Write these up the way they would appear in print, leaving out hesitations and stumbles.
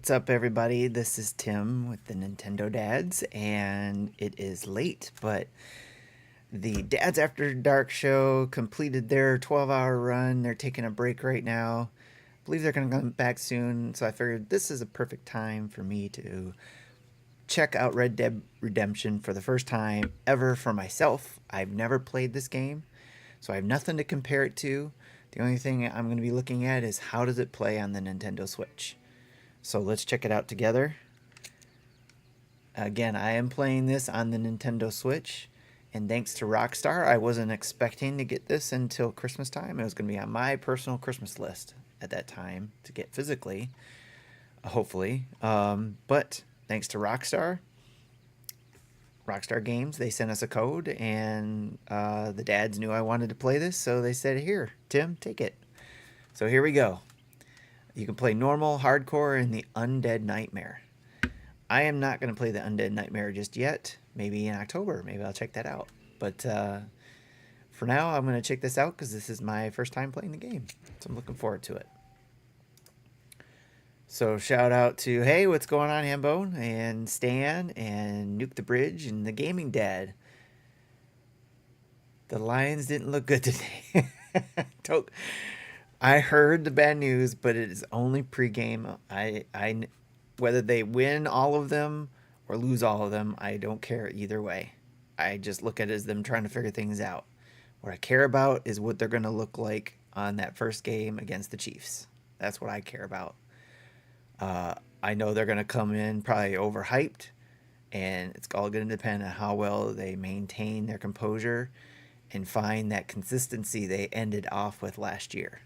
What's up, everybody? This is Tim with the Nintendo Dads, and it is late, but the Dads After Dark show completed their 12-hour run. They're taking a break right now. I believe they're going to come back soon, so I figured this is a perfect time for me to check out Red Dead Redemption for the first time ever for myself. I've never played this game, so I have nothing to compare it to. The only thing I'm going to be looking at is how does it play on the Nintendo Switch. So let's check it out together. Again, I am playing this on the Nintendo Switch, and thanks to Rockstar, I wasn't expecting to get this until Christmas time. It was going to be on my personal Christmas list at that time to get physically, hopefully. But thanks to Rockstar Games, they sent us a code, and the dads knew I wanted to play this, so they said, "Here, Tim, take it." So here we go. You can play normal, hardcore, and the Undead Nightmare. I am not going to play the Undead Nightmare just yet. Maybe in October. Maybe I'll check that out. But for now, I'm going to check this out because this is my first time playing the game. So I'm looking forward to it. So shout out to, hey, what's going on, Hambone? And Stan, and Nuke the Bridge, and the Gaming Dad. The Lions didn't look good today. I heard the bad news, but it is only pregame. I whether they win all of them or lose all of them, I don't care either way. I just look at it as them trying to figure things out. What I care about is what they're going to look like on that first game against the Chiefs. That's what I care about. I know they're going to come in probably overhyped, and it's all going to depend on how well they maintain their composure and find that consistency they ended off with last year.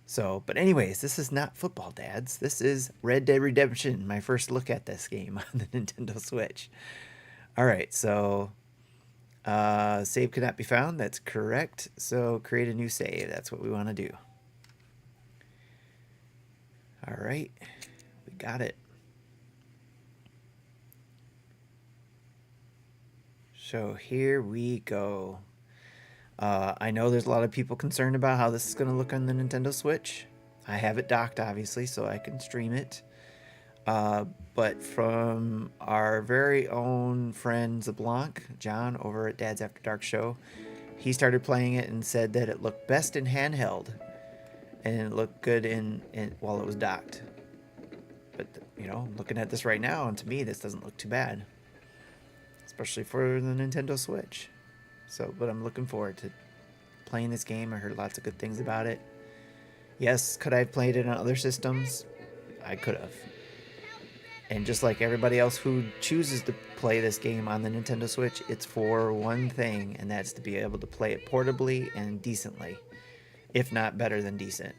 So, but anyways, this is not football, dads. This is Red Dead Redemption, my first look at this game on the Nintendo Switch. All right, so save could not be found. That's correct. So create a new save. That's what we want to do. All right, we got it. So here we go. I know there's a lot of people concerned about how this is going to look on the Nintendo Switch. I have it docked, obviously, so I can stream it. But from our very own friend Zablanc, John, over at Dad's After Dark Show, he started playing it and said that it looked best in handheld. And it looked good while it was docked. But, you know, looking at this right now, and to me, this doesn't look too bad. Especially for the Nintendo Switch. So, but I'm looking forward to playing this game. I heard lots of good things about it. Yes, could I have played it on other systems? I could have. And just like everybody else who chooses to play this game on the Nintendo Switch, it's for one thing, and that's to be able to play it portably and decently, if not better than decent.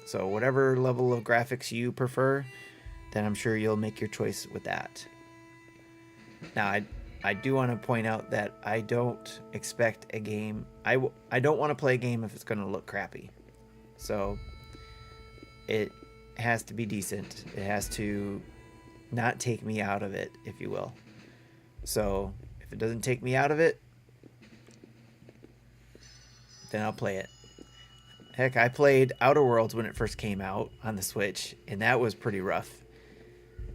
So whatever level of graphics you prefer, then I'm sure you'll make your choice with that. Now, I do want to point out that I don't expect a game. I don't want to play a game if it's going to look crappy. So it has to be decent. It has to not take me out of it, if you will. So if it doesn't take me out of it, then I'll play it. Heck, I played Outer Worlds when it first came out on the Switch, and that was pretty rough.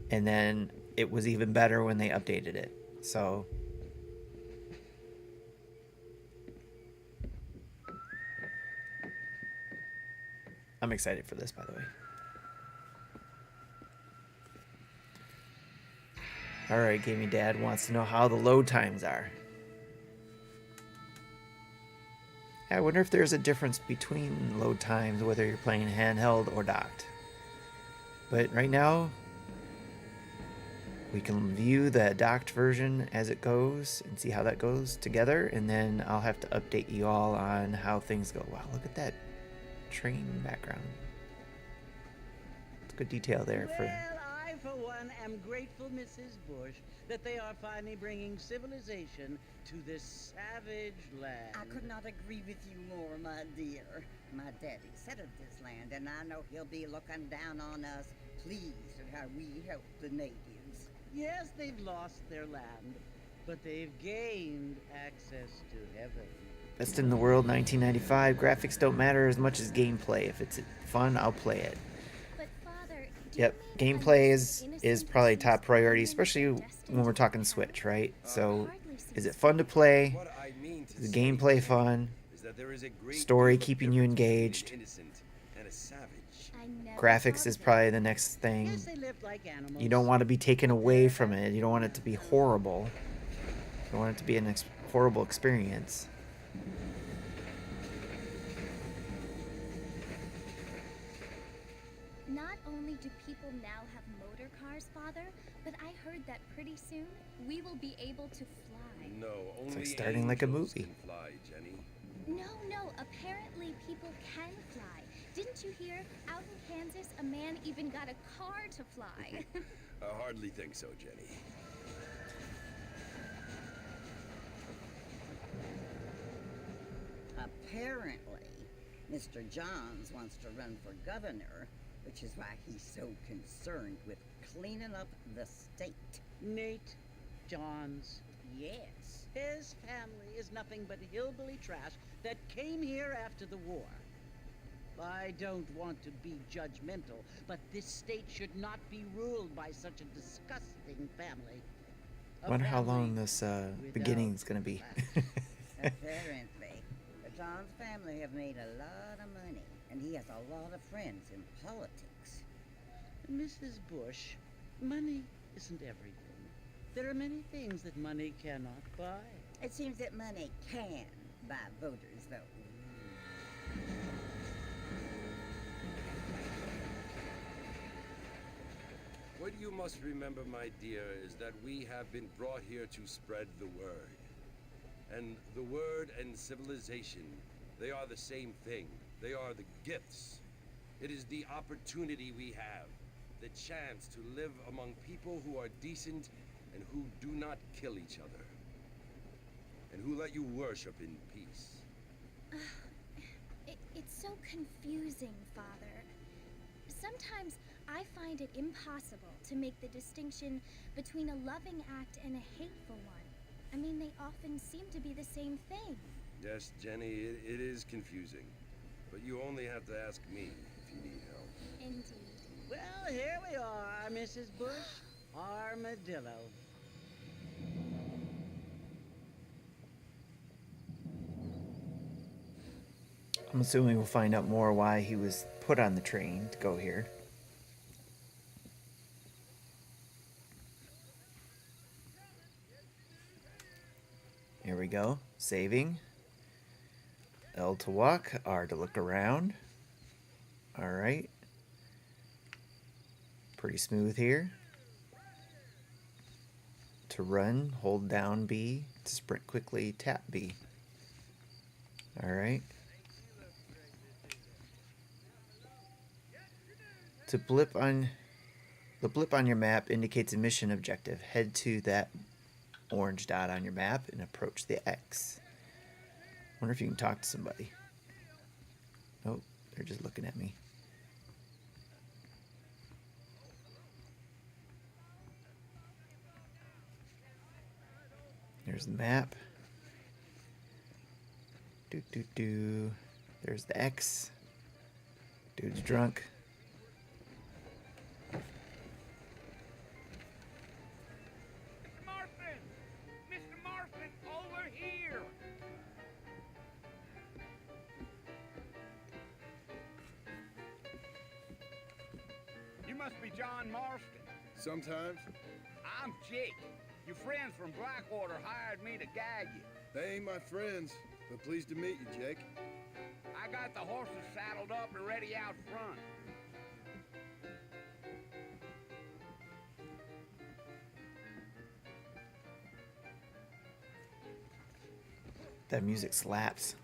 And then it was even better when they updated it. So I'm excited for this, by the way. All right, Gaming Dad wants to know how the load times are. I wonder if there's a difference between load times, whether you're playing handheld or docked. But right now, we can view the docked version as it goes and see how that goes together, and then I'll have to update you all on how things go. Wow, look at that train background. It's good detail there. Well, I, for one, am grateful, Mrs. Bush, that they are finally bringing civilization to this savage land. I could not agree with you more, my dear. My daddy settled this land, and I know he'll be looking down on us, pleased at how we help the natives. Yes, they've lost their land, but they've gained access to heaven. Best in the World 1995. Graphics don't matter as much as gameplay. If it's fun, I'll play it. But Father, Yep, gameplay is probably top priority, especially when we're talking Switch, right? So, is it fun to play? What I mean to Is the say, gameplay Jenny, fun? is that there is a great Story deal of keeping you difference between an engaged? innocent and a savage. Graphics is probably the next thing. Yes, they lived like animals. You don't want to be taken away from it. You don't want it to be horrible. You don't want it to be an horrible experience. Not only do people now have motor cars, Father, but I heard that pretty soon we will be able to fly. No, only like starting like a angels movie. can fly, Jenny. No, apparently people can fly. Didn't you hear? Out in Kansas, a man even got a car to fly. I hardly think so, Jenny. Apparently, Mr. Johns wants to run for governor, which is why he's so concerned with cleaning up the state. Nate Johns. Yes. His family is nothing but hillbilly trash that came here after the war. I don't want to be judgmental, but this state should not be ruled by such a disgusting family. I wonder how long this beginning is going to be. Apparently, the Johns family have made a lot of money, and he has a lot of friends in politics. Mrs. Bush, money isn't everything. There are many things that money cannot buy. It seems that money can buy voters, though. What you must remember, my dear, is that we have been brought here to spread the word. And the word and civilization, they are the same thing. They are the gifts. It is the opportunity we have, the chance to live among people who are decent and who do not kill each other. And who let you worship in peace. It's so confusing, Father. Sometimes I find it impossible to make the distinction between a loving act and a hateful one. I mean, they often seem to be the same thing. Yes, Jenny, it is confusing. But you only have to ask me if you need help. Indeed. Well, here we are, Mrs. Bush. Armadillo. I'm assuming we'll find out more why he was put on the train to go here. Here we go. Saving. L to walk. R to look around. Alright. Pretty smooth here. To run, hold down B. To sprint quickly, tap B. Alright. To blip on the blip on your map indicates a mission objective. Head to that orange dot on your map and approach the X. Wonder if you can talk to somebody. Oh, they're just looking at me. There's the map. There's the X. Dude's drunk. You must be John Marston. Sometimes. I'm Jake. Your friends from Blackwater hired me to guide you. They ain't my friends, but pleased to meet you, Jake. I got the horses saddled up and ready out front. That music slaps.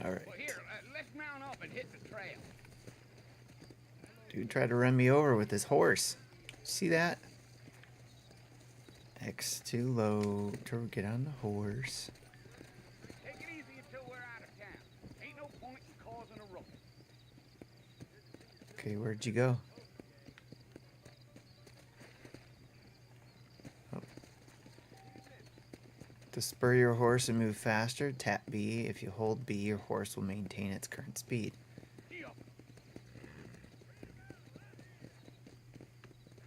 Alright. Well, here, let's mount up and hit the trail. Dude tried to run me over with his horse. See that? X too low to get on the horse. Take it easy until we're out of town. Ain't no point in causing a ruckus. Okay, where'd you go? Oh. To spur your horse and move faster, tap B. If you hold B, your horse will maintain its current speed.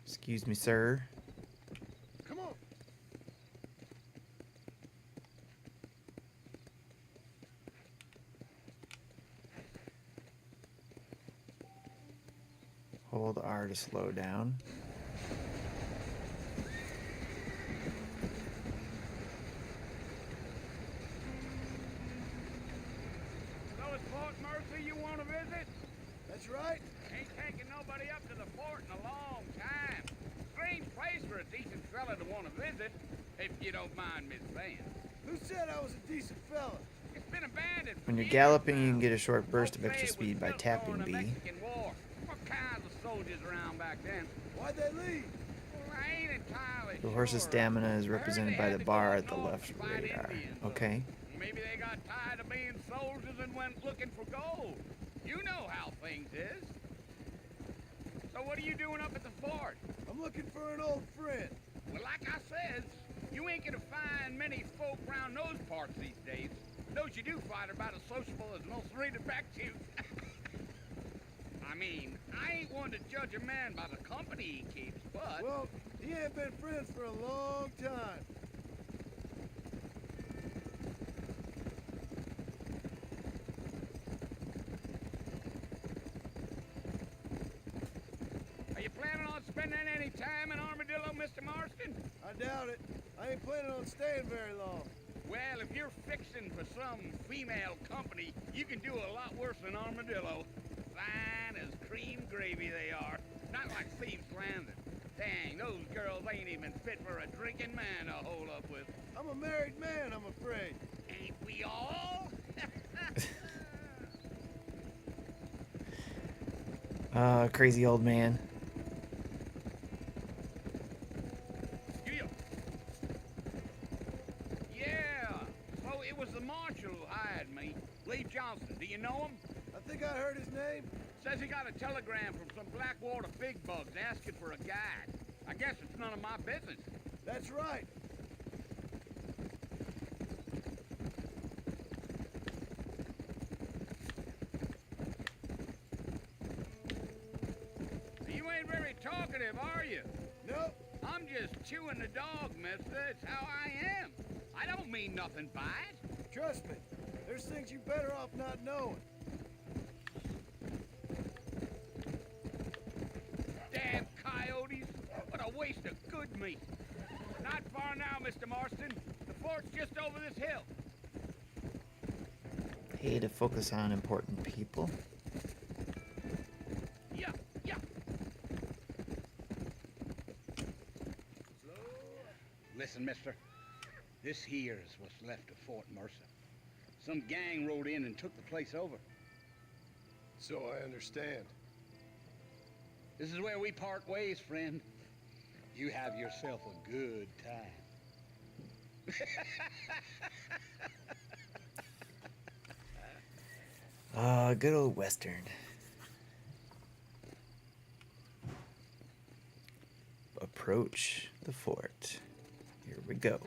Excuse me, sir. Come on. Hold R to slow down. So it's Fort Mercy you want to visit? That's right. Ain't taking nobody up to the fort in a long time. Strange place for a decent fella to want to visit, if you don't mind me saying. Who said I was a decent fella? It's been abandoned. When you're for galloping, you years can now. get a short burst of Folks extra say it was speed by built tapping during the B. Mexican War. What kinds of soldiers around back then? Why'd they leave? Well, I ain't entirely The horse's sure. stamina is I heard represented they by had the to go bar up at the north left to fight radar. Indians, or Okay. maybe they got tired of being soldiers and went looking for gold. You know how things is. So what are you doing up at the fort? I'm looking for an old friend. Well, like I says, you ain't gonna find many folk round those parts these days. Those you do find are about as sociable as most reading back to. I mean, I ain't one to judge a man by the company he keeps, but... Well, he ain't been friends for a long time. Are you planning on spending any time in Armadillo, Mr. Marston? I doubt it. I ain't planning on staying very long. Well, if you're fixing for some female company, you can do a lot worse than Armadillo. Fine as cream gravy they are. Not like Thieves Landing. Dang, those girls ain't even fit for a drinking man to hold up with. I'm a married man, I'm afraid. Ain't we all? Crazy old man. Yeah. So it was the marshal who hired me. Lee Johnson. Do you know him? I think I heard his name. Says he got a telegram from some Blackwater big bugs asking for a guide. I guess it's none of my business. That's right. You ain't very talkative, are you? Nope. I'm just chewing the dog, mister. It's how I am. I don't mean nothing by it. Trust me. There's things you better off not knowing. Damn coyotes. What a waste of good meat. Not far now, Mr. Marston. The fort's just over this hill. Hey, to focus on important people. Yeah, yeah. Listen, mister. This here is what's left of Fort Mercer. Some gang rode in and took the place over. So I understand. This is where we part ways, friend. You have yourself a good time. Good old Western. Approach the fort. Here we go.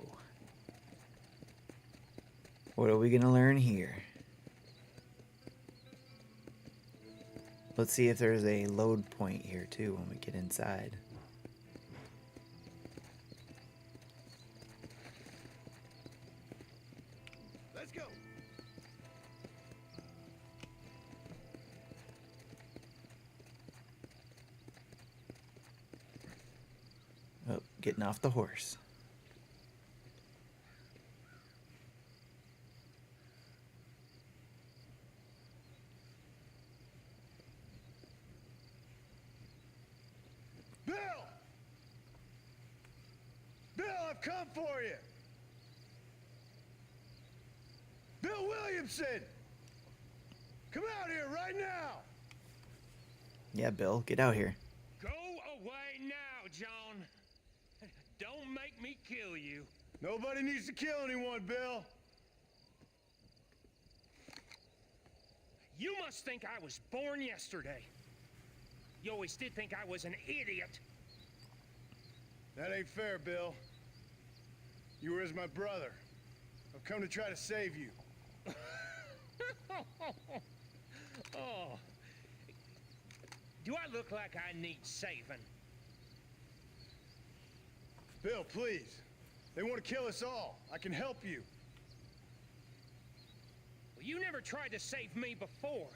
What are we gonna learn here? Let's see if there's a load point here too when we get inside. Let's go. Oh, getting off the horse. Bill! Bill, I've come for you! Bill Williamson! Come out here right now! Yeah, Bill, get out here. Go away now, John. Don't make me kill you. Nobody needs to kill anyone, Bill. You must think I was born yesterday. You always did think I was an idiot. That ain't fair, Bill. You were as my brother. I've come to try to save you. Oh. Do I look like I need saving? Bill, please. They want to kill us all. I can help you. Well, you never tried to save me before.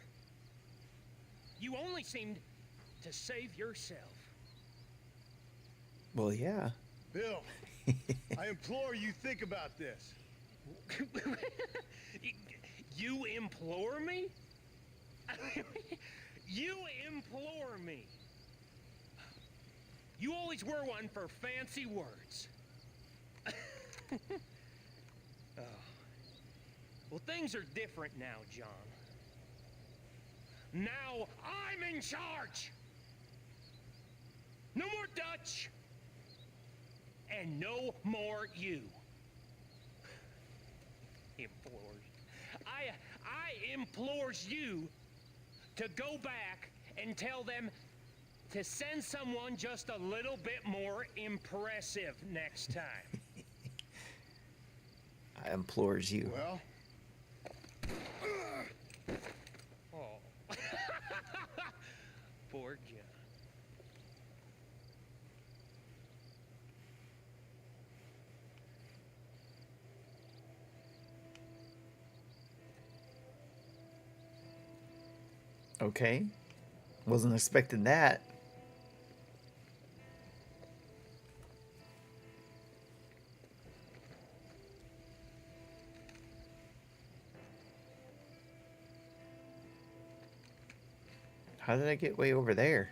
You only seemed to save yourself. Well, yeah. Bill, I implore you think about this. You implore me? You implore me. You always were one for fancy words. Oh. Well, things are different now, John. Now I'm in charge. No more Dutch. And no more you. Implores. I implores you to go back and tell them to send someone just a little bit more impressive next time. I implores you. Well, Oh. Poor John. Okay. Wasn't expecting that. How did I get way over there?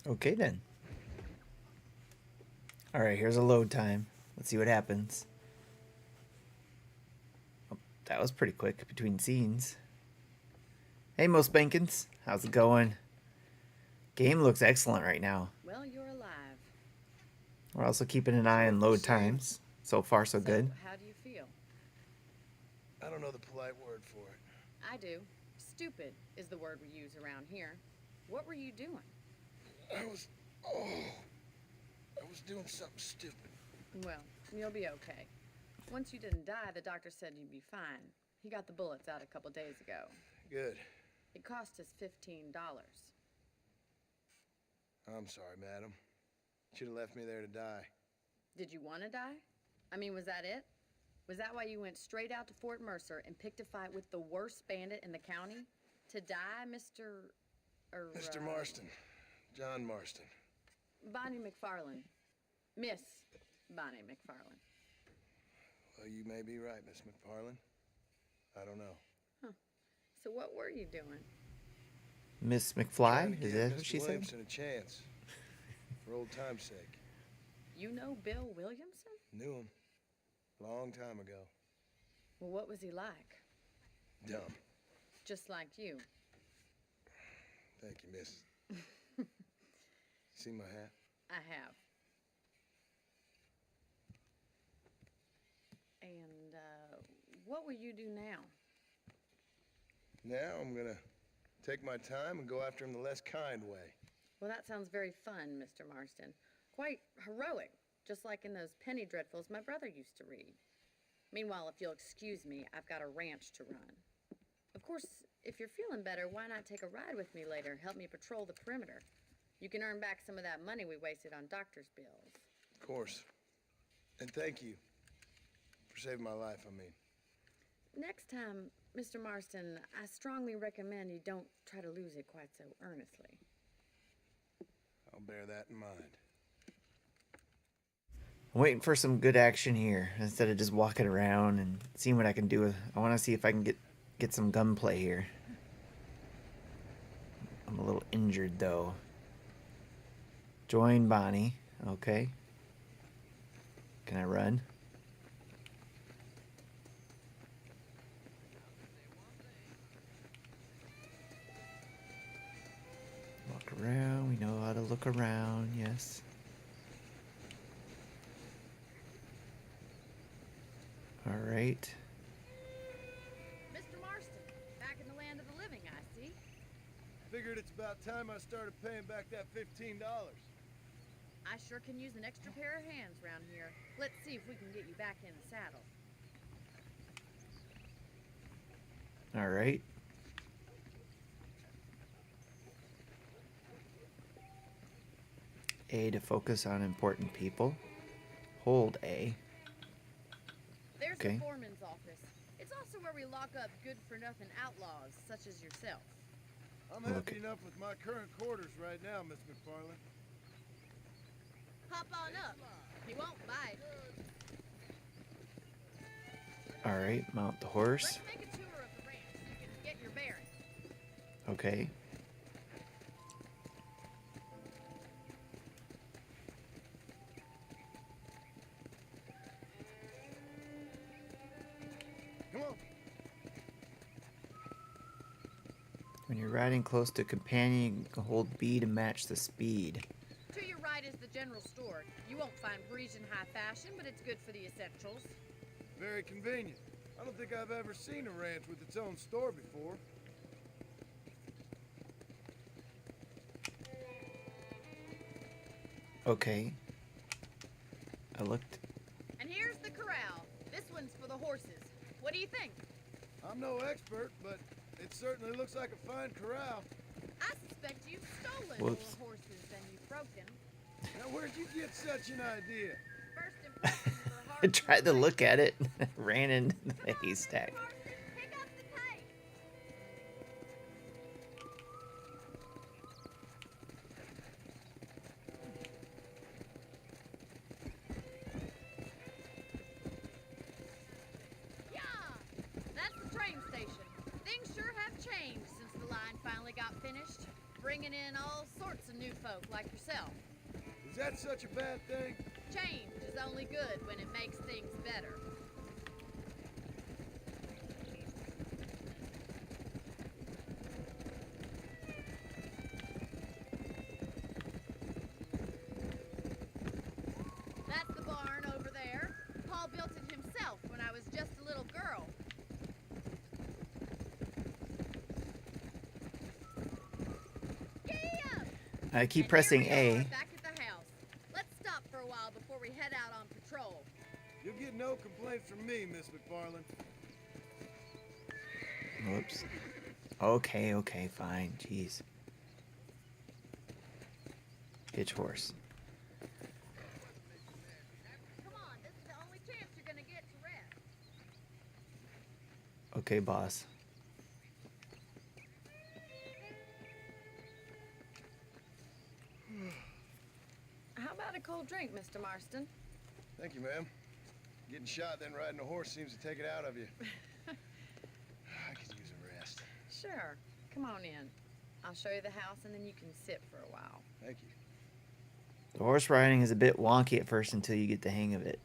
Okay then. All right, here's a load time. Let's see what happens. Oh, that was pretty quick between scenes. Hey, Mo Spankins. How's it going? Game looks excellent right now. Well, you're alive. We're also keeping an eye on load times. So far, so good. How do you feel? I don't know the polite word for it. I do. Stupid is the word we use around here. What were you doing? I was doing something stupid. Well, you'll be okay. Once you didn't die, the doctor said you'd be fine. He got the bullets out a couple days ago. Good. It cost us $15. I'm sorry, madam. Should have left me there to die. Did you want to die? I mean, was that it? Was that why you went straight out to Fort Mercer and picked a fight with the worst bandit in the county? To die, Mr. Mr. Marston. John Marston. Bonnie McFarland. Miss Bonnie McFarland. Well, you may be right, Miss McFarland. I don't know. Huh. So what were you doing? Miss Trying McFly? to Is give that what Mr. she said? Williamson a chance. For old time's sake. You know Bill Williamson? Knew him. Long time ago. Well, what was he like? Dumb. Just like you. Thank you, miss. See my hat? I have. And, what will you do now? Now I'm gonna take my time and go after him the less kind way. Well, that sounds very fun, Mr. Marston. Quite heroic, just like in those penny dreadfuls my brother used to read. Meanwhile, if you'll excuse me, I've got a ranch to run. Of course, if you're feeling better, why not take a ride with me later and help me patrol the perimeter? You can earn back some of that money we wasted on doctor's bills. Of course. And thank you for saving my life, I mean. Next time, Mr. Marston, I strongly recommend you don't try to lose it quite so earnestly. I'll bear that in mind. I'm waiting for some good action here instead of just walking around and seeing what I can do with. I want to see if I can get some gunplay here. I'm a little injured though. Join Bonnie. Okay. Can I run? Walk around. We know how to look around. Yes. All right. Mr. Marston, back in the land of the living, I see. Figured it's about time I started paying back that $15. I sure can use an extra pair of hands round here. Let's see if we can get you back in the saddle. All right. A to focus on important people. Hold A. There's Okay. the foreman's office. It's also where we lock up good-for-nothing outlaws such as yourself. I'm Okay. happy enough with my current quarters right now, Miss McFarland. Hop on up. He won't bite. All right. Mount the horse. Let's make a tour of the ranch so you can get your bearings. Okay. Come on. When you're riding close to a companion, you can hold B to match the speed. To your right is the general store. You won't find Parisian high fashion, but it's good for the essentials. Very convenient. I don't think I've ever seen a ranch with its own store before. Okay. I looked. And here's the corral. This one's for the horses. What do you think? I'm no expert, but it certainly looks like a fine corral. I suspect you've stolen Whoops. more horses than you've broken. Now, where'd you get such an idea? First impressions are hard I tried to look at it, ran into the haystack. Pick up the pace. Yeah, that's the train station. Things sure have changed since the line finally got finished, bringing in all sorts of new folk like yourself. Is that such a bad thing? Change is only good when it makes things better. That's the barn over there. Paul built it himself when I was just a little girl. Giddy up! I keep And pressing here we are, A. back at the house. Let's stop for a while before we head out on patrol. You'll get no complaints from me, Miss McFarland. Whoops. Okay, fine. Jeez. Hitch horse. Come on, this is the only chance you're gonna get to rest. Okay, boss. How about a cold drink, Mr. Marston? Thank you, ma'am. Getting shot, then riding a horse seems to take it out of you. I could use a rest. Sure. Come on in. I'll show you the house and then you can sit for a while. Thank you. The horse riding is a bit wonky at first until you get the hang of it.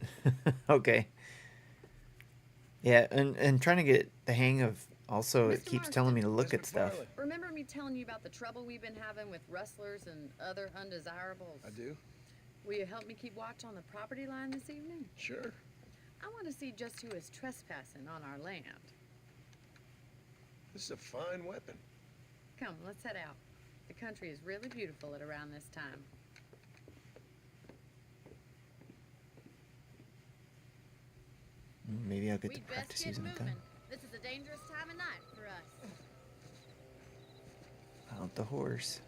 Okay. Yeah, and trying to get the hang of also it Mr. keeps telling me to look Miss at stuff. McFarland. Remember me telling you about the trouble we've been having with rustlers and other undesirables? I do? Will you help me keep watch on the property line this evening? Sure. I want to see just who is trespassing on our land. This is a fine weapon. Come, let's head out. The country is really beautiful at around this time. Maybe I'll get to We'd best practice get using the gun. moving. This is a dangerous time of night for us. Mount the horse.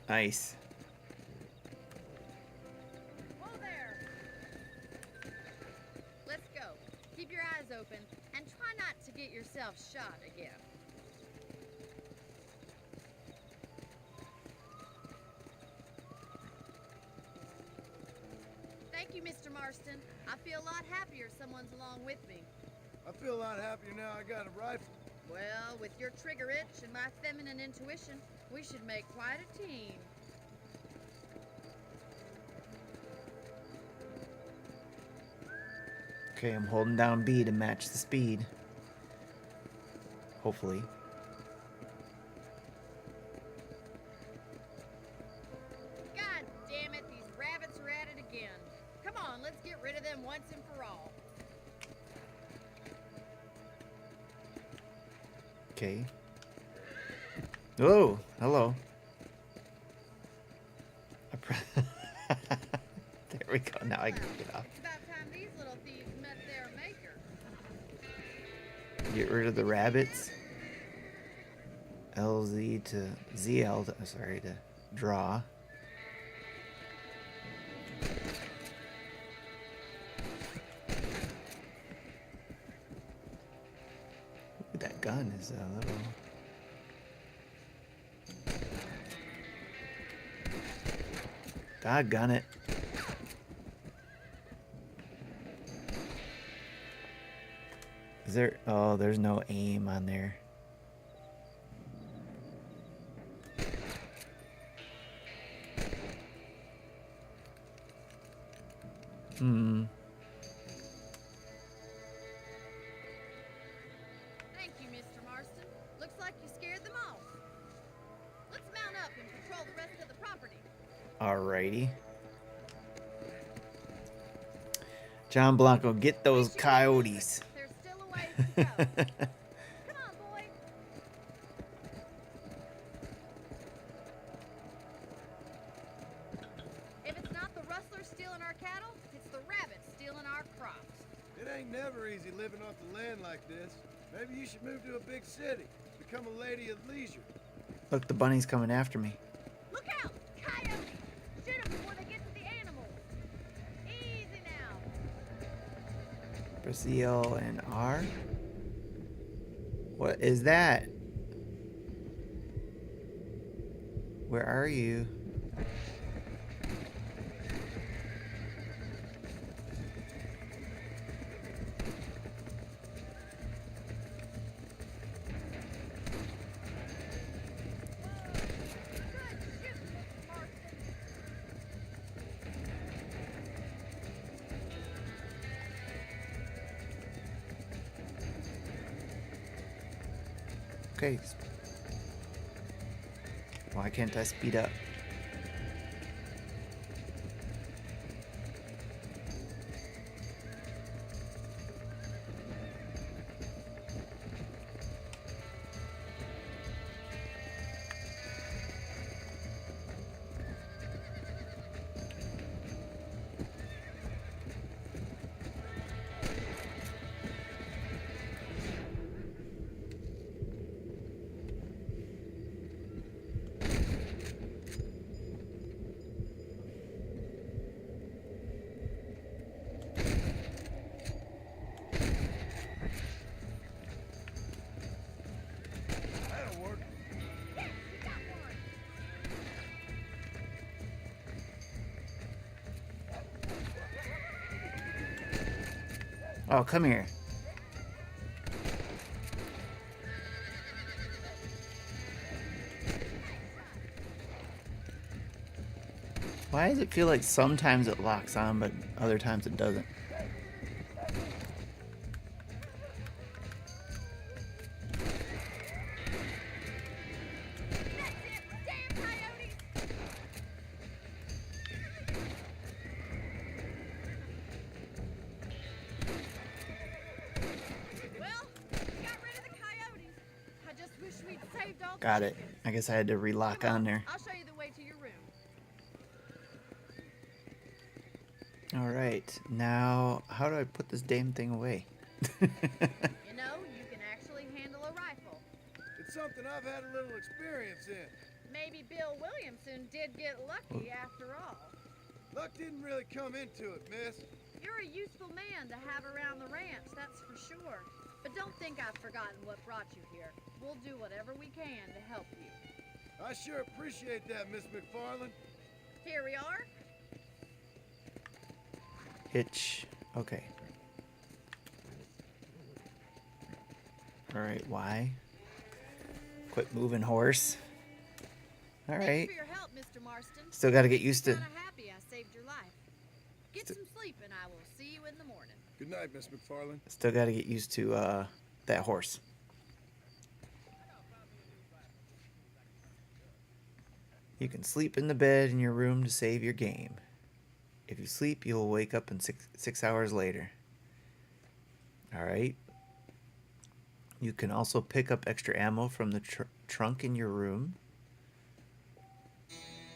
Nice. Whoa there! Let's go. Keep your eyes open and try not to get yourself shot again. Thank you, Mr. Marston. I feel a lot happier someone's along with me. I feel a lot happier now I got a rifle. Well, with your trigger itch and my feminine intuition, we should make quite a team. Okay, I'm holding down B to match the speed. Got let's get rid of them once and for all. Okay. Oh, hello. There we go. Now I can get off. It's about time these little thieves met their maker. Get rid of the rabbits. LZ to ZL to, sorry, to draw. Ooh, that gun is a little... Doggone it. Is there... Oh, there's no aim on there. Thank you, Mr. Marston. Looks like you scared them off. Let's mount up and patrol the rest of the property. Alrighty. John Blanco, get those coyotes. There's still a ways to go. Come on, boy. If it's not the rustlers stealing our cattle, it's the rabbits stealing our crops. It ain't never easy living off the land like this. Maybe you should move to a big city. Become a lady of leisure. Look, the bunny's coming after me. Look out! Coyotes! Shoot them before they get to the animals. Easy now. Brazil and R. What is that? Where are you? Okay. Why can't I speed up? That'll work. Yes, you got one. Oh, come here. Why does it feel like sometimes it locks on, but other times it doesn't? That's it. Damn coyotes. Well, we got rid of the coyotes. I just wish we'd saved all the Got it. chickens. I guess I had to relock Come on there. I'll show you the way to your room. All right. Now, how do I put this damn thing away? You know, you can actually handle a rifle. It's something I've had a little experience in. Maybe Bill Williamson did get lucky after all. Luck didn't really come into it, miss. You're a useful man to have around the ranch, that's for sure. But don't think I've forgotten what brought you here. We'll do whatever we can to help you. I sure appreciate that, Miss McFarland. Here we are. Hitch. Okay. All right. Why? Quit moving, horse. All right. Thanks for your help, Mr. Marston. Still got to get used to. Kinda happy I saved your life. Get some sleep and I will see you in the morning. Good night, Miss McFarland. Still got to get used to that horse. You can sleep in the bed in your room to save your game. If you sleep, you'll wake up in 6 hours later. Alright. You can also pick up extra ammo from the trunk in your room.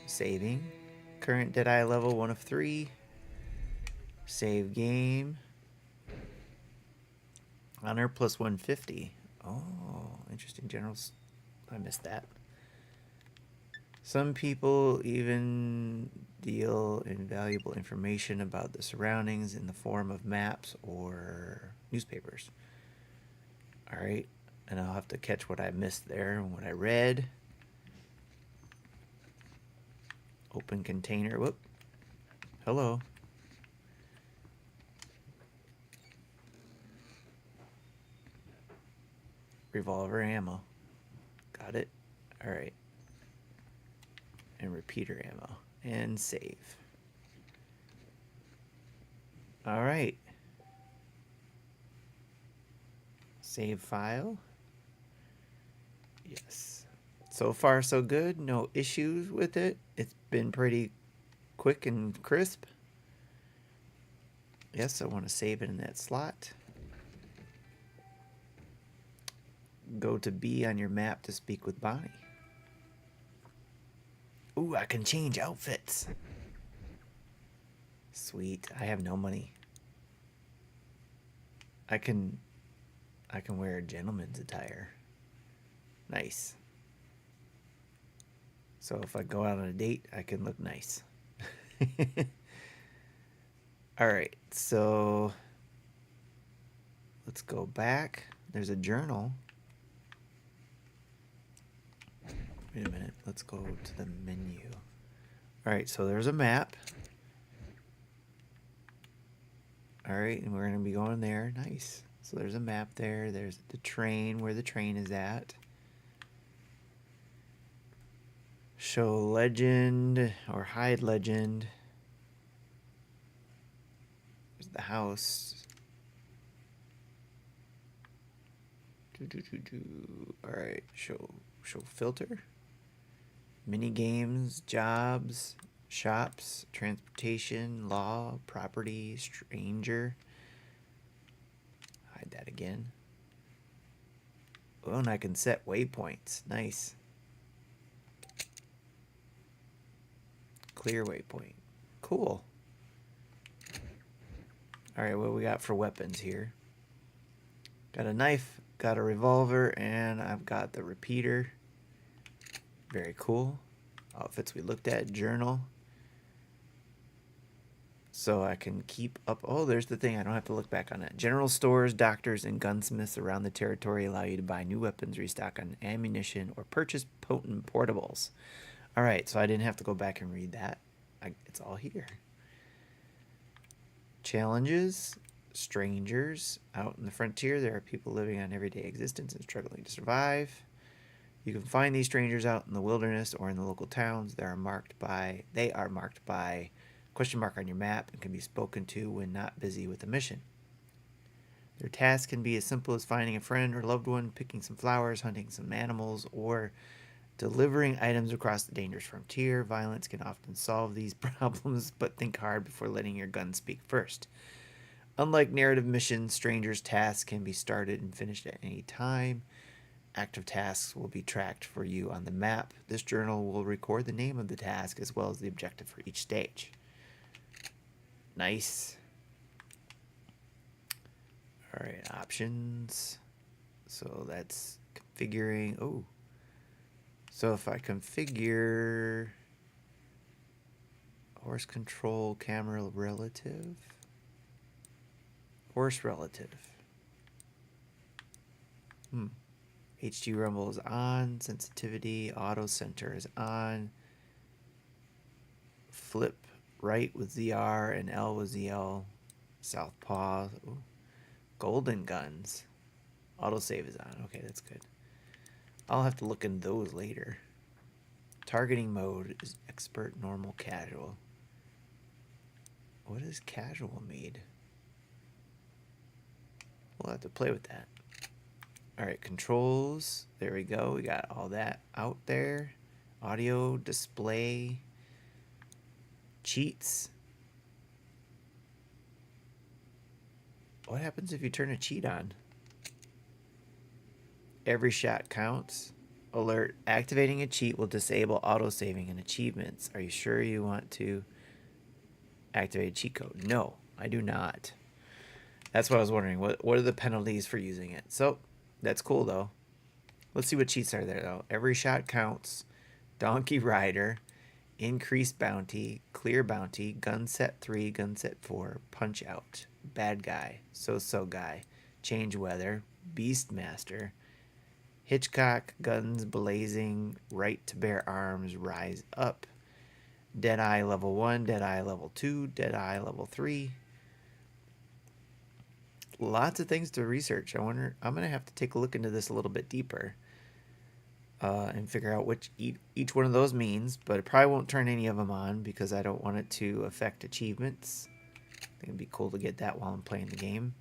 Saving. Current Deadeye level 1 of 3. Save game. Honor plus 150. Oh, interesting. Generals. I missed that. Some people even deal in valuable information about the surroundings in the form of maps or newspapers. Alright, and I'll have to catch what I missed there and what I read. Open container. Whoop. Hello. Revolver ammo. Got it. Alright. And repeater ammo. And save. Alright. Save file. Yes. So far so good. No issues with it. It's been pretty quick and crisp. Yes, I want to save it in that slot. Go to B on your map to speak with Bonnie. Ooh, I can change outfits. Sweet. I have no money. I can wear a gentleman's attire. Nice. So if I go out on a date, I can look nice. Alright, so let's go back. There's a journal. Wait a minute. Let's go to the menu. Alright, so there's a map. Alright, and we're going to be going there. Nice. So there's a map there. There's the train, where the train is at. Show legend or hide legend. There's the house. Alright, show filter. Mini games, jobs, shops, transportation, law, property, stranger. Hide that again. Oh, and I can set waypoints. Nice. Clear waypoint. Cool. Alright, what we got for weapons here? Got a knife, got a revolver, and I've got the repeater. Very cool. Outfits we looked at, journal. So I can keep up. Oh, there's the thing. I don't have to look back on it. General stores, doctors, and gunsmiths around the territory allow you to buy new weapons, restock on ammunition, or purchase potent portables. Alright, so I didn't have to go back and read that. It's all here. Challenges. Strangers. Out in the frontier, there are people living on everyday existence and struggling to survive. You can find these strangers out in the wilderness or in the local towns. They are marked by question mark on your map and can be spoken to when not busy with a mission. Their tasks can be as simple as finding a friend or loved one, picking some flowers, hunting some animals, or delivering items across the dangerous frontier. Violence can often solve these problems, but think hard before letting your gun speak first. Unlike narrative missions, strangers' tasks can be started and finished at any time. Active tasks will be tracked for you on the map. This journal will record the name of the task as well as the objective for each stage. Nice. Alright, options. So that's configuring. Oh. So if I configure horse control, camera relative. Horse relative. HG rumble is on. Sensitivity. Auto center is on. Flip right with ZR and L with ZL. Southpaw. Ooh. Golden guns. Autosave is on. Okay, that's good. I'll have to look in those later. Targeting mode is expert, normal, casual. What does casual mean? We'll have to play with that. Alright, controls. There we go. We got all that out there. Audio, display, cheats. What happens if you turn a cheat on? Every shot counts. Alert. Activating a cheat will disable autosaving and achievements. Are you sure you want to activate a cheat code? No, I do not. That's what I was wondering. What are the penalties for using it? So, that's cool, though. Let's see what cheats are there, though. Every shot counts. Donkey Rider. Increased bounty. Clear bounty. Gun set 3. Gun set 4. Punch out. Bad guy. So-so guy. Change weather. Beastmaster. Hitchcock, guns blazing, right to bear arms, rise up. Deadeye level 1, Deadeye level 2, Deadeye level 3. Lots of things to research. I wonder, I'm going to have to take a look into this a little bit deeper and figure out which each one of those means, but it probably won't turn any of them on because I don't want it to affect achievements. I think it'd be cool to get that while I'm playing the game.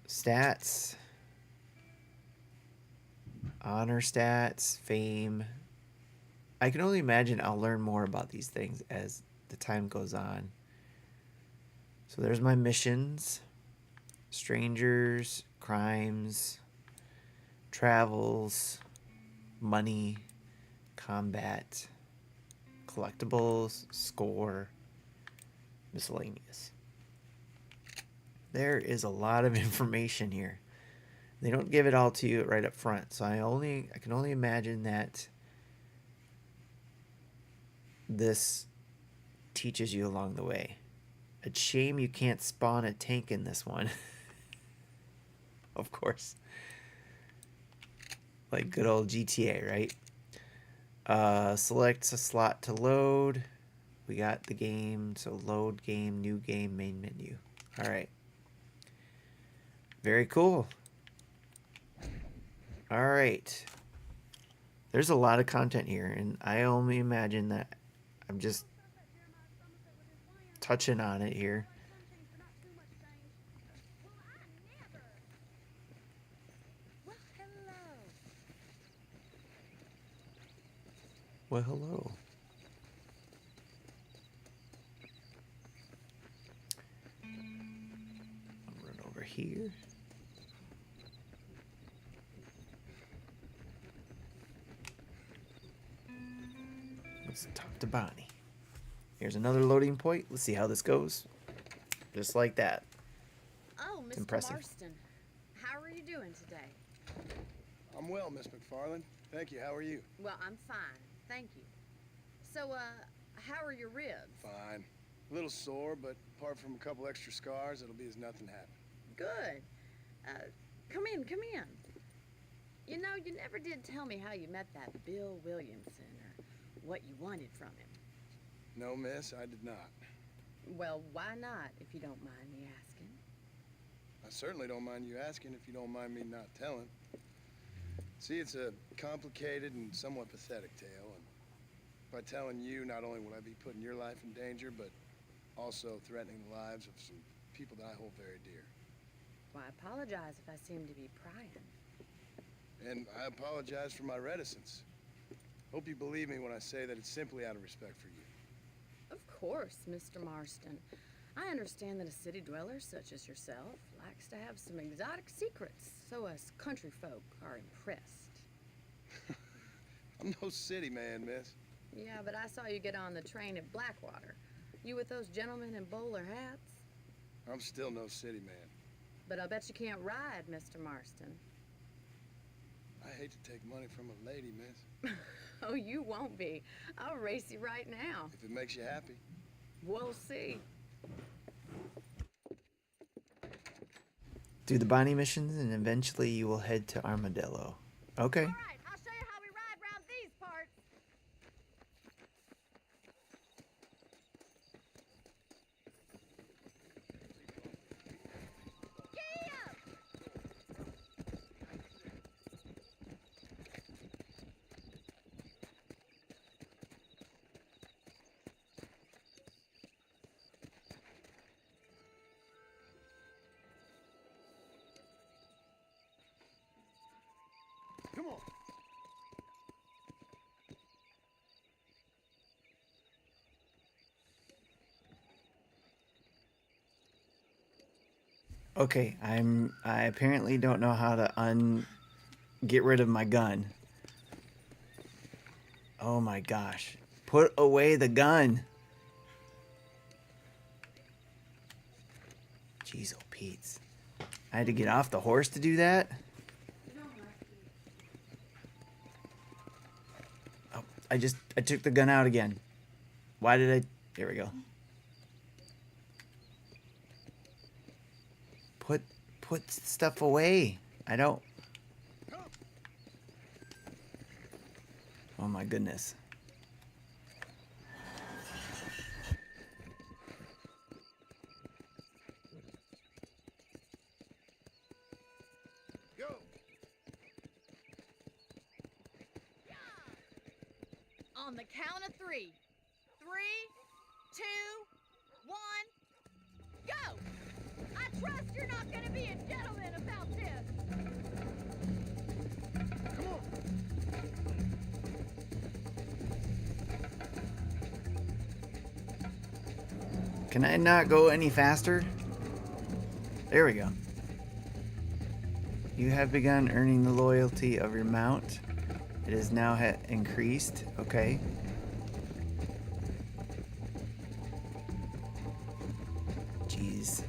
Stats. Honor stats, fame. I can only imagine I'll learn more about these things as the time goes on. So there's my missions. Strangers, crimes, travels, money, combat, collectibles, score, miscellaneous. There is a lot of information here. They don't give it all to you right up front, so I can only imagine that this teaches you along the way. It's a shame you can't spawn a tank in this one. Of course. Like good old GTA, right? Select a slot to load. We got the game, so load game, new game, main menu. All right. Very cool. All right. There's a lot of content here, and I only imagine that I'm just touching on it here. Well, hello. I'll run over here. Let's talk to Bonnie. Here's another loading point. Let's see how this goes. Just like that. Oh, Mr. Impressive. Marston, how are you doing today? I'm well, Miss McFarland. Thank you. How are you? Well, I'm fine, thank you. So, how are your ribs? Fine. A little sore, but apart from a couple extra scars, it'll be as nothing happened. Good. Come in, come in. You know, you never did tell me how you met that Bill Williamson or what you wanted from him. No, miss, I did not. Well, why not, if you don't mind me asking? I certainly don't mind you asking if you don't mind me not telling. See, it's a complicated and somewhat pathetic tale, and by telling you, not only will I be putting your life in danger, but also threatening the lives of some people that I hold very dear. Well, I apologize if I seem to be prying. And I apologize for my reticence. Hope you believe me when I say that it's simply out of respect for you. Of course, Mr. Marston. I understand that a city dweller such as yourself likes to have some exotic secrets, so us country folk are impressed. I'm no city man, miss. Yeah, but I saw you get on the train at Blackwater. You with those gentlemen in bowler hats? I'm still no city man. But I'll bet you can't ride, Mr. Marston. I hate to take money from a lady, miss. Oh, you won't be. I'll race you right now. If it makes you happy. We'll see. Do the Bonnie missions, and eventually you will head to Armadillo. Okay. All right, I'll show you how we ride around these parts. Giddy up! Come on. Okay, I apparently don't know how to get rid of my gun. Oh my gosh. Put away the gun. Jeez, oh Pete's. I had to get off the horse to do that? Oh, I took the gun out again. Why did I? There we go. Put stuff away. I don't. Oh my goodness. Go. On the count of 3. 3, 2, 1, go! I trust you're not gonna be a gentleman about this. Come on. Can I not go any faster? There we go. You have begun earning the loyalty of your mount. It is now increased. Okay. Jeez.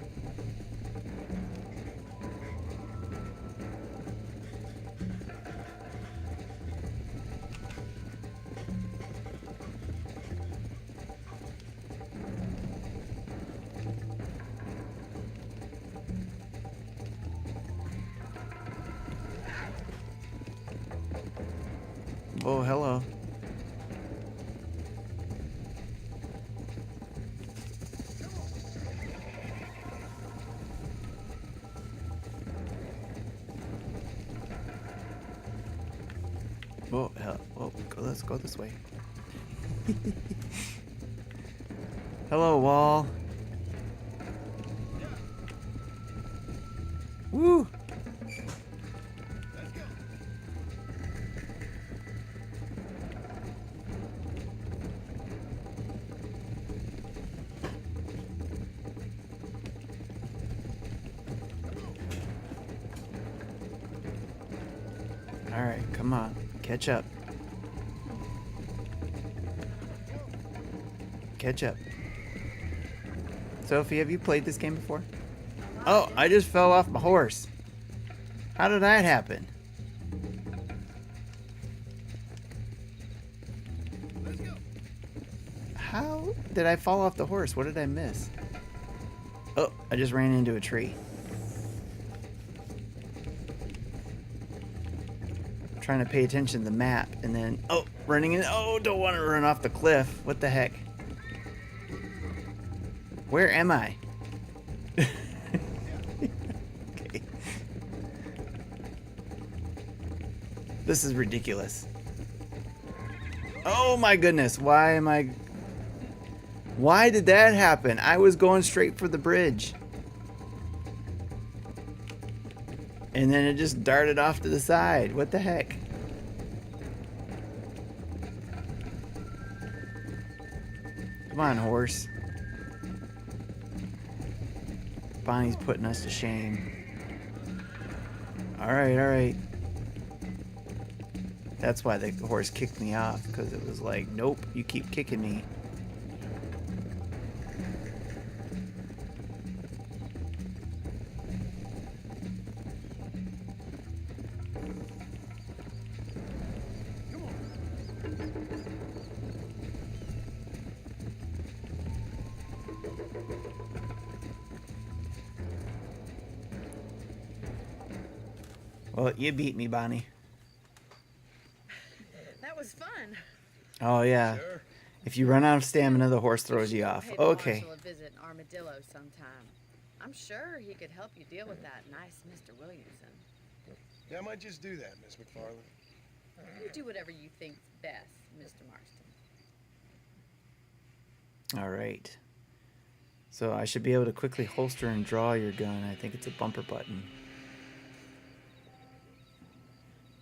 Oh, hello. Oh, hell. Oh, let's go this way. Hello, wall. Woo! Alright, come on. Catch up. Catch up. Sophie, have you played this game before? Oh, I just fell off my horse. How did that happen? How did I fall off the horse? What did I miss? Oh, I just ran into a tree. Trying to pay attention to the map and then running in. Oh, don't want to run off the cliff. What the heck? Where am I? Okay. This is ridiculous. Oh my goodness. Why did that happen? I was going straight for the bridge. And then it just darted off to the side. What the heck? Come on, horse. Bonnie's putting us to shame. Alright, alright. That's why the horse kicked me off, because it was like, nope, you keep kicking me. Well, you beat me, Bonnie. That was fun. Oh, yeah. Sure. If you run out of stamina, the horse throws you off. Pay the Okay. Marshal a visit in Armadillo sometime. I'm sure he could help you deal with that nice Mr. Williamson. Yeah, I might just do that, Miss McFarland. You do whatever you think's best, Mr. Marston. All right. So I should be able to quickly holster and draw your gun. I think it's a bumper button.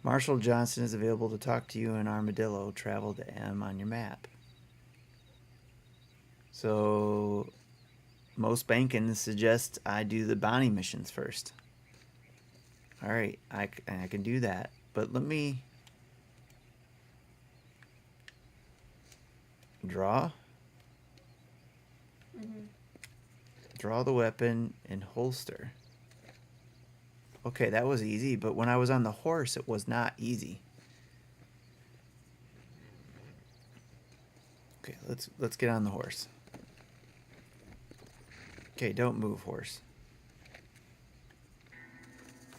Marshal Johnson is available to talk to you in Armadillo. Travel to M on your map. So most bankings suggest I do the bounty missions first. All right, I can do that, but let me draw. Draw the weapon and holster. Okay, that was easy, but when I was on the horse, it was not easy. Okay, let's get on the horse. Okay, don't move, horse.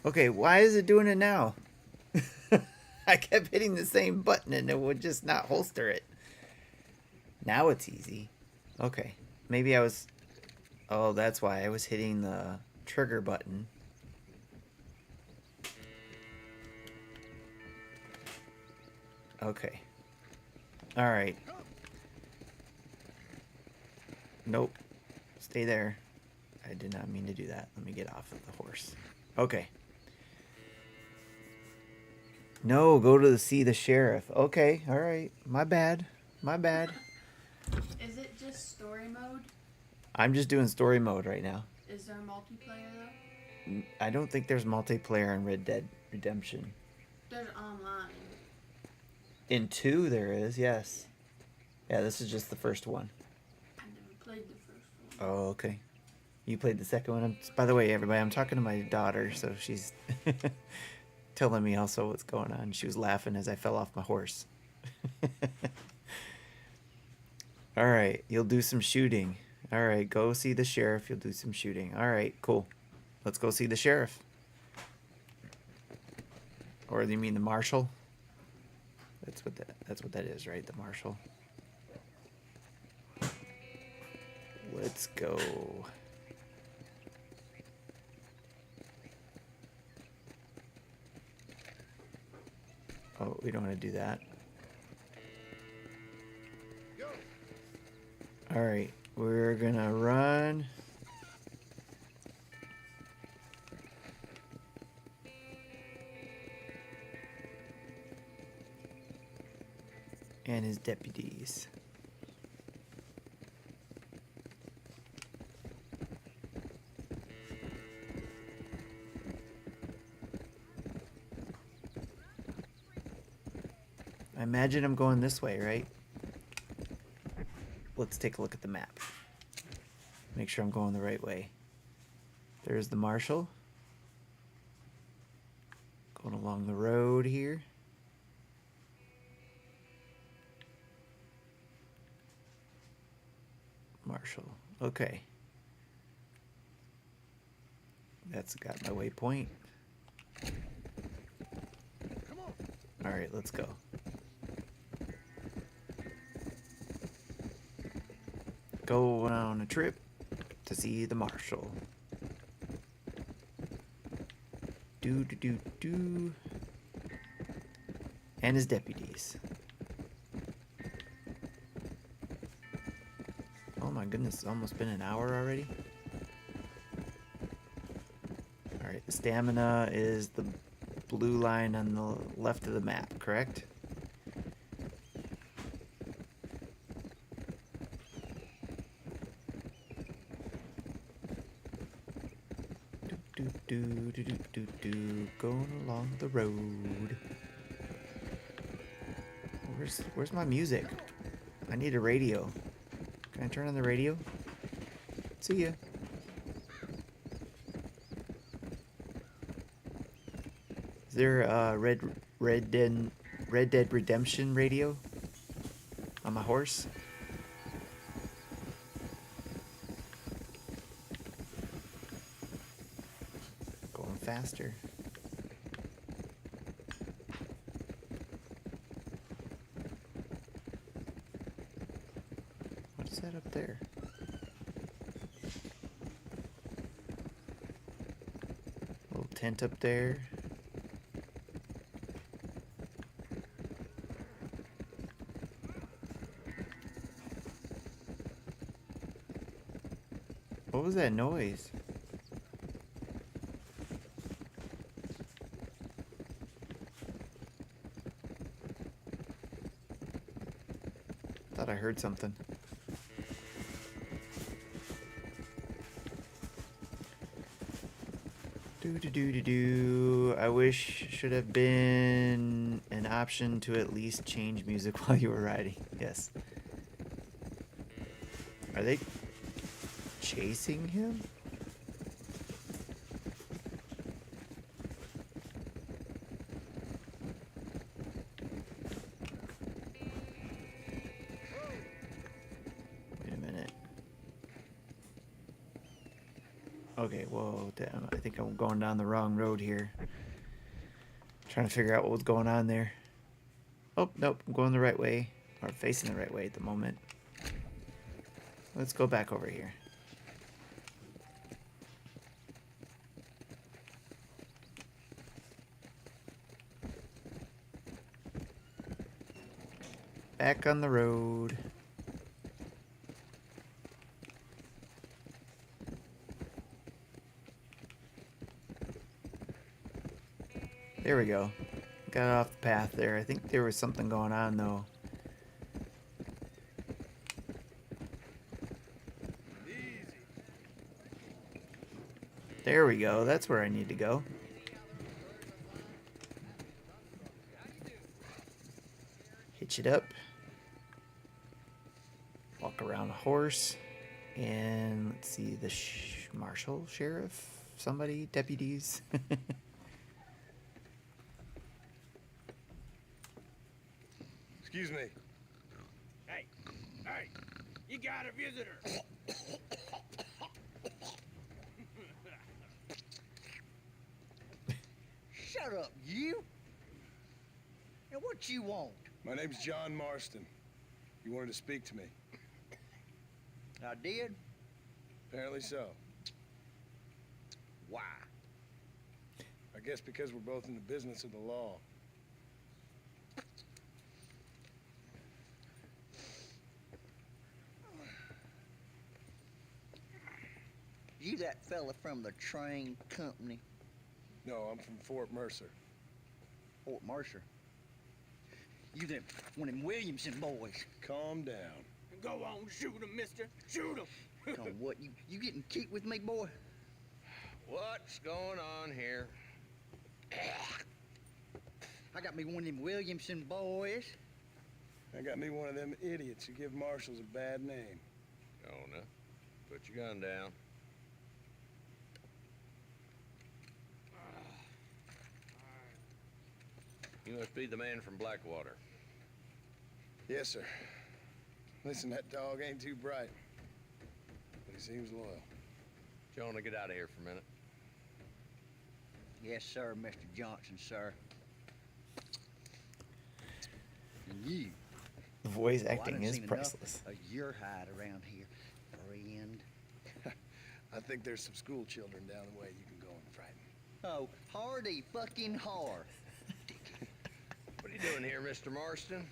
Okay, why is it doing it now? I kept hitting the same button and it would just not holster it. Now it's easy. Okay, maybe I was... Oh, that's why I was hitting the trigger button. Okay. Alright. Nope. Stay there. I did not mean to do that. Let me get off of the horse. Okay. No, go to see the sheriff. Okay, alright. My bad. My bad. Is it just story mode? I'm just doing story mode right now. Is there multiplayer though? I don't think there's multiplayer in Red Dead Redemption. There's online. In 2 there is, yes. Yeah, this is just the first one. I never played the first one. Oh, okay. You played the second one. By the way, everybody, I'm talking to my daughter, so she's telling me also what's going on. She was laughing as I fell off my horse. All right, you'll do some shooting. All right, go see the sheriff. You'll do some shooting. All right, cool. Let's go see the sheriff. Or do you mean the marshal? That's what that is, right? The marshal. Let's go. Oh, we don't want to do that. All right, we're gonna run. And his deputies. I imagine I'm going this way, right? Let's take a look at the map. Make sure I'm going the right way. There's the marshal. Going along the road here. Marshall. Okay. That's got my waypoint. All right, let's go. Go on a trip to see the marshal. Do. And his deputies. Oh my goodness, it's almost been an hour already. Alright, the stamina is the blue line on the left of the map, correct? Going along the road. Where's my music? I need a radio. Can I turn on the radio? See ya. Is there a Red Dead Redemption radio on my horse? Going faster. What's that up there? Little tent up there. What was that noise? Thought I heard something. Do. I wish should have been an option to at least change music while you were riding. Yes. Are they chasing him? Wait a minute. Okay, whoa, damn. I think I'm going down the wrong road here. Trying to figure out what was going on there. Oh, nope, I'm going the right way. Or facing the right way at the moment. Let's go back over here. Back on the road. There we go. Got off the path there. I think there was something going on though. There we go. That's where I need to go. Hitch it up. Walk around a horse. And let's see, the marshal, sheriff, somebody, deputies. Excuse me. Hey, you got a visitor. Shut up, you. Now what you want? My name's John Marston. You wanted to speak to me. I did? Apparently so. Why? I guess because we're both in the business of the law. You that fella from the train company? No, I'm from Fort Mercer. Fort Mercer? You them one of them Williamson boys? Calm down. Go on, shoot him, mister. Shoot him. Oh, what? You getting cute with me, boy? What's going on here? I got me one of them Williamson boys. I got me one of them idiots who give marshals a bad name. Jonah, put your gun down. You must be the man from Blackwater. Yes, sir. Listen, that dog ain't too bright, but he seems loyal. Jonah, get out of here for a minute. Yes, sir, Mr. Johnson, sir. And you. The voice I acting done is seen priceless. enough of your hide around here, friend. I think there's some school children down the way you can go and frighten. Oh, hardy fucking har. What are you doing here, Mr. Marston?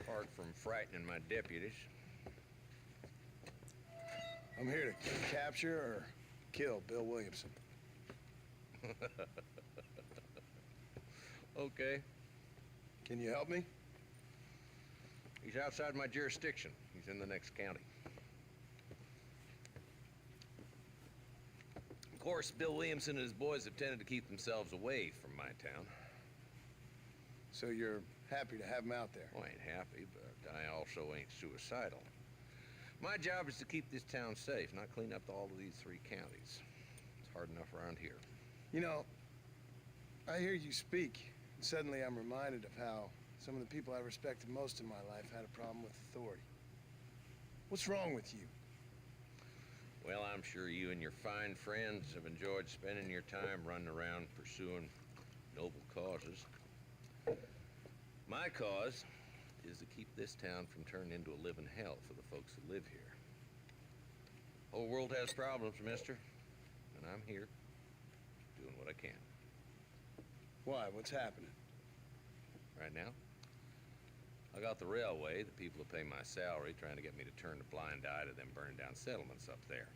Apart from frightening my deputies. I'm here to capture or kill Bill Williamson. Okay. Can you help me? He's outside my jurisdiction. He's in the next county. Of course, Bill Williamson and his boys have tended to keep themselves away from my town. So you're happy to have him out there? Well, I ain't happy, but I also ain't suicidal. My job is to keep this town safe, not clean up all of these 3 counties. It's hard enough around here. You know, I hear you speak, and suddenly I'm reminded of how some of the people I respected most in my life had a problem with authority. What's wrong with you? Well, I'm sure you and your fine friends have enjoyed spending your time running around pursuing noble causes. My cause is to keep this town from turning into a living hell for the folks who live here. Whole world has problems, mister, and I'm here doing what I can. Why? What's happening? Right now, I got the railway, the people who pay my salary, trying to get me to turn a blind eye to them burned down settlements up there.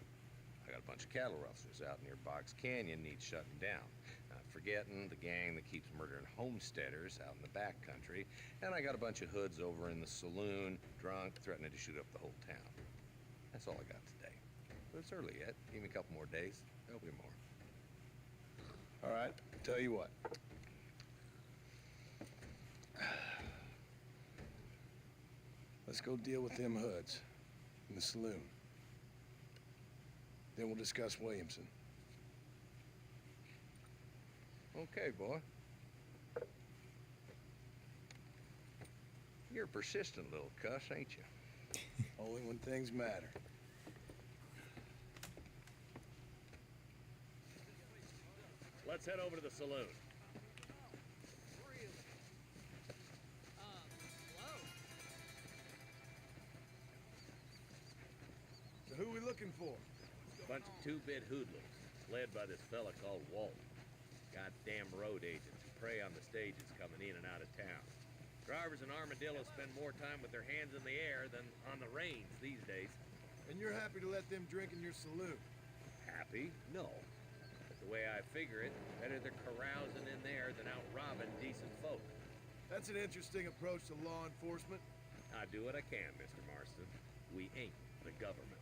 I got a bunch of cattle rustlers out near Box Canyon needs shutting down. Not forgetting the gang that keeps murdering homesteaders out in the back country. And I got a bunch of hoods over in the saloon, drunk, threatening to shoot up the whole town. That's all I got today. But it's early yet. Give me a couple more days. There'll be more. All right, tell you what. Let's go deal with them hoods in the saloon. Then we'll discuss Williamson. Okay, boy. You're a persistent little cuss, ain't you? Only when things matter. Let's head over to the saloon. So who we looking for? Bunch of two-bit hoodlums, led by this fella called Walton. Goddamn road agents who prey on the stages coming in and out of town. Drivers in Armadillo spend more time with their hands in the air than on the reins these days. And you're happy to let them drink in your saloon? Happy? No. But the way I figure it, better they're carousing in there than out robbing decent folk. That's an interesting approach to law enforcement. I do what I can, Mr. Marston. We ain't the government.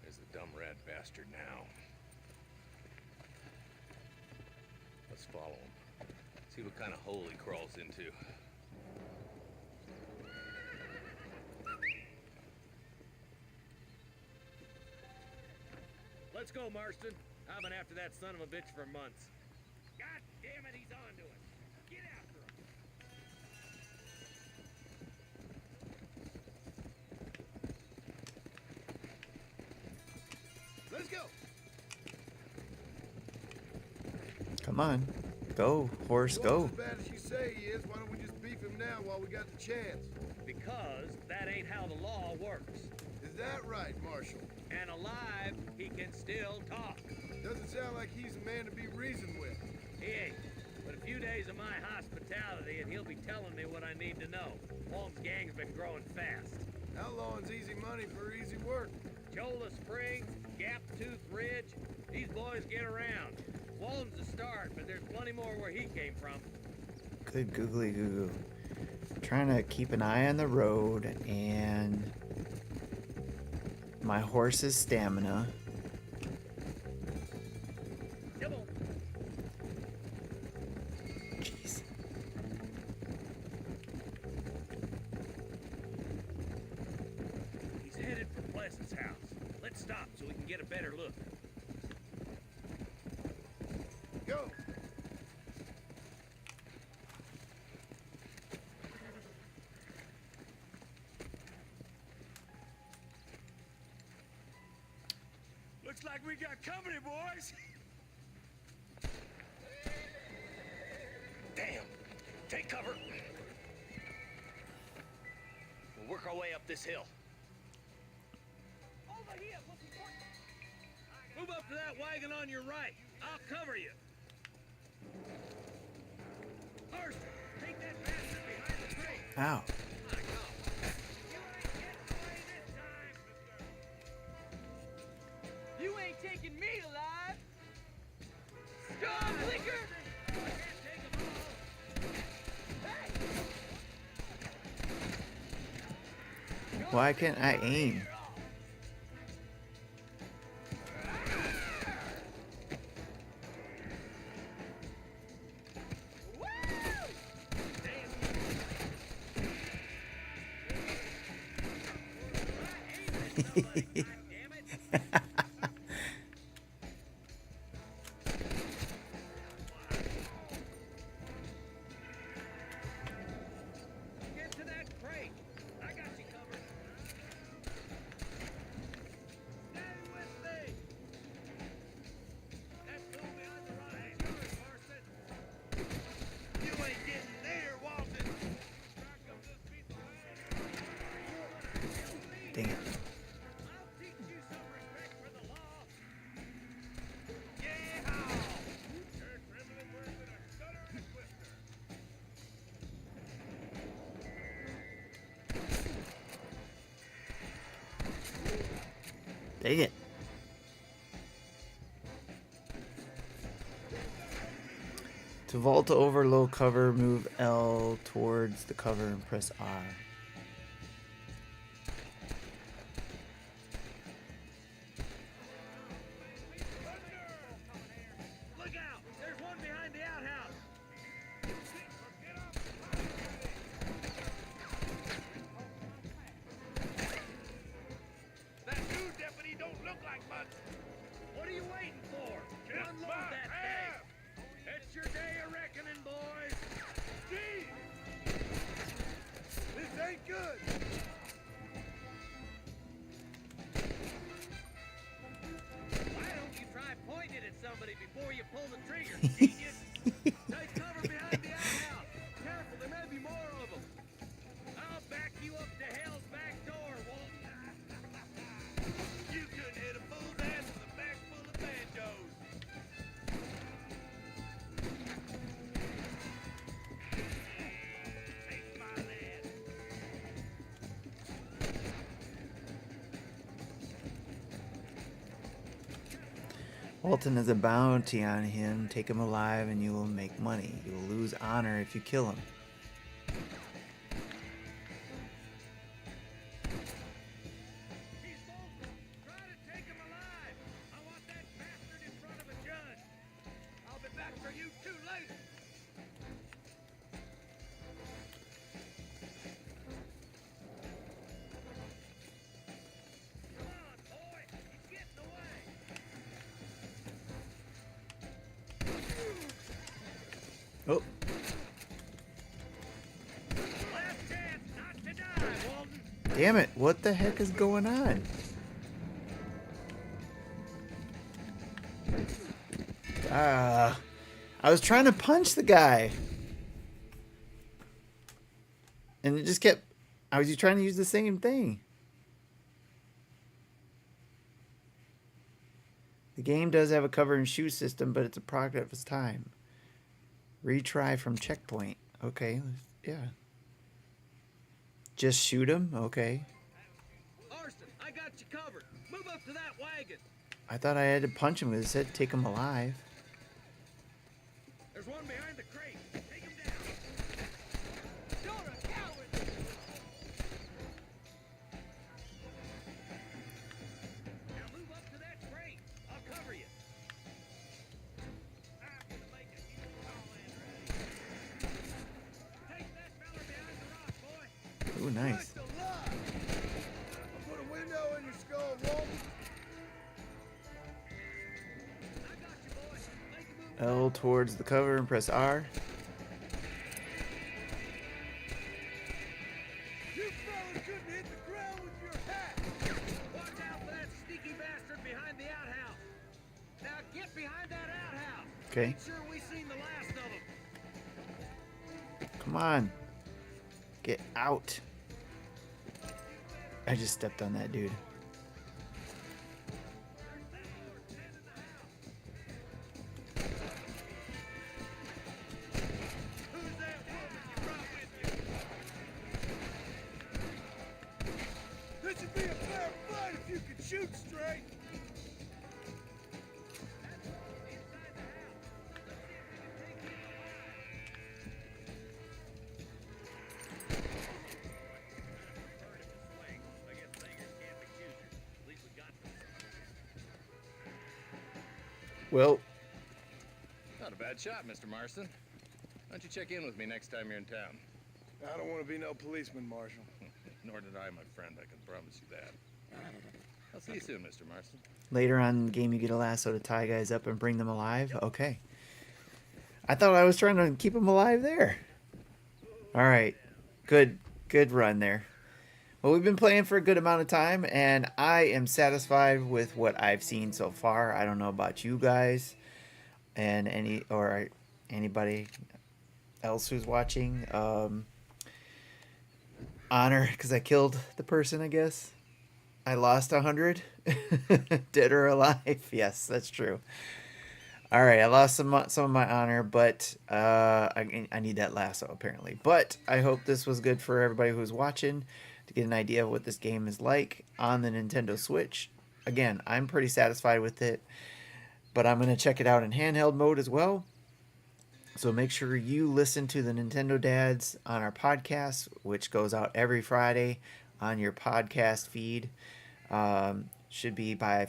There's the dumb rat bastard now. Let's follow him. See what kind of hole he crawls into. Let's go, Marston. I've been after that son of a bitch for months. God damn it, he's on to us. Get after him. Let's go. Come on. Go, horse, go. As bad as you say he is, why don't we just beef him now while we got the chance? Because that ain't how the law works. Is that right, Marshal? And alive, he can still talk. Doesn't sound like he's a man to be reasoned with. He ain't. But a few days of my hospitality and he'll be telling me what I need to know. Walton's gang's been growing fast. Outlawing's easy money for easy work. Cholla Springs, Gap Tooth Ridge, these boys get around. Walton's the start, but there's plenty more where he came from. Good googly goo goo. Trying to keep an eye on the road and my horse's stamina. Come on. Jeez. He's headed for Pleasant's house. Let's stop so we can get a better look. Go. Looks like we got company, boys. Damn! Take cover! We'll work our way up this hill. Over here! Move up to that wagon on your right. I'll cover you. Marston, take that bastard behind the tree. Ow. You ain't taking me alive! Strong liquor! Why can't I aim? Get to that crate. I got you covered. Stay with me. That's two behind the right. Yours, Marston. You ain't getting there, Walton. Dang it. I'll teach you some respect for the law. Yeehaw! You're trembling worse than a stutter and a twister. Dang it. To vault over low cover, move L towards the cover and press R. What are you waiting for? Unload that thing. It's your day of reckoning, boys. Gee! This ain't good. Why don't you try pointing at somebody before you pull the trigger, genius? Take cover behind the outhouse. Careful, there may be more of them. I'll back you up to hell's back door, Walton. You couldn't hit a fool's ass with a bag full of banjos. Take my lad. Walton has a bounty on him. Take him alive and you will make money. You will lose honor if you kill him. He's local. Try to take him alive. I want that bastard in front of a judge. I'll be back for you too late. Come on, boy. He's getting away. Oh, Last chance not to die, Walton. damn it. What the heck is going on? I was trying to punch the guy. And it just kept... I was trying to use the same thing. The game does have a cover and shoot system, but it's a product of its time. Retry from checkpoint. Okay, yeah. Just shoot him? Okay. Marston, I got you covered. Move up to that wagon. I thought I had to punch him because it said take him alive. There's one behind the crate. Take him down. You're a coward. Now move up to that crate. I'll cover you. I'm gonna make a huge call in ready. Take that feller behind the rock, boy. Ooh, nice. Christ alive! I'll put a window in your skull, Walton. I got you, boy. Make a move. L towards the cover and press R. You fellas couldn't hit the ground with your hat. Watch out for that sneaky bastard behind the outhouse. Now get behind that outhouse. Okay. Make sure we seen the last of him. Come on. Get out. I just stepped on that dude. Who's that woman you brought with you? This would be a fair fight if you could shoot straight. Well, Not a bad shot, Mr. Marston. Why don't you check in with me next time you're in town? I don't want to be no policeman, Marshal. Nor did I, my friend. I can promise you that. I'll see you soon, Mr. Marston. later on in the game you get a lasso to tie guys up and bring them alive. Okay. I thought I was trying to keep them alive there. All right. Good run there. Well, we've been playing for a good amount of time, and I am satisfied with what I've seen so far. I don't know about you guys and anybody else who's watching. Honor, because I killed the person, I guess. I lost 100, dead or alive. Yes, that's true. All right, I lost some of my honor, but I need that lasso apparently. But I hope this was good for everybody who's watching to get an idea of what this game is like on the Nintendo Switch. Again, I'm pretty satisfied with it, but I'm going to check it out in handheld mode as well. So make sure you listen to the Nintendo Dads on our podcast, which goes out every Friday on your podcast feed. Should be by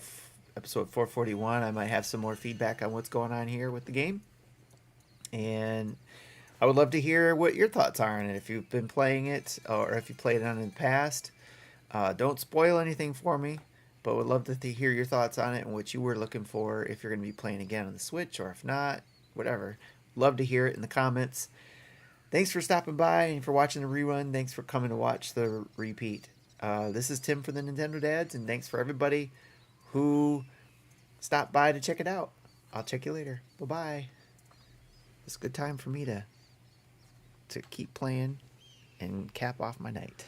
episode 441. I might have some more feedback on what's going on here with the game. And I would love to hear what your thoughts are on it. If you've been playing it or if you played it on in the past. Don't spoil anything for me. but would love to hear your thoughts on it and what you were looking for, if you're going to be playing again on the Switch, or if not, whatever. Love to hear it in the comments. Thanks for stopping by and for watching the rerun. Thanks for coming to watch the repeat. This is Tim for the Nintendo Dads, and thanks for everybody who stopped by to check it out. I'll check you later. Bye-bye. It's a good time for me to keep playing and cap off my night.